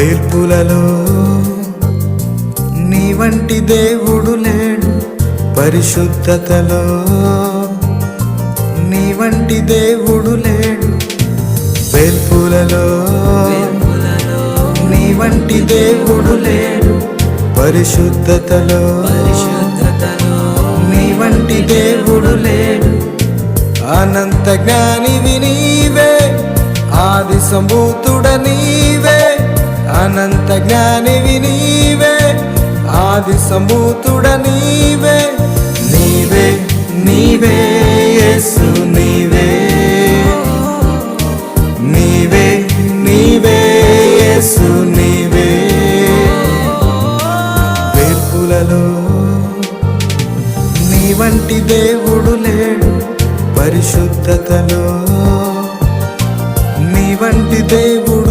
వేల్పులలో నీ వంటి దేవుడు లేడు, పరిశుద్ధతలో నీ వంటి దేవుడు లేడు. వేల్పులలో నీ వంటి దేవుడు లేడు, పరిశుద్ధతలో నీ వంటి దేవుడు లేడు. అనంత జ్ఞానివి నీవే, ఆది సంభూతుడ నీవే. అనంత జ్ఞానివి నీవే, ఆది సంభూతుడ నీవే. నీవే నీవే యేసు నీవే, నీవే నీవే యేసు నీవే. వేల్పులలో నీ వంటి దేవుడు లేడు, పరిశుద్ధతలో నీ వంటి దేవుడు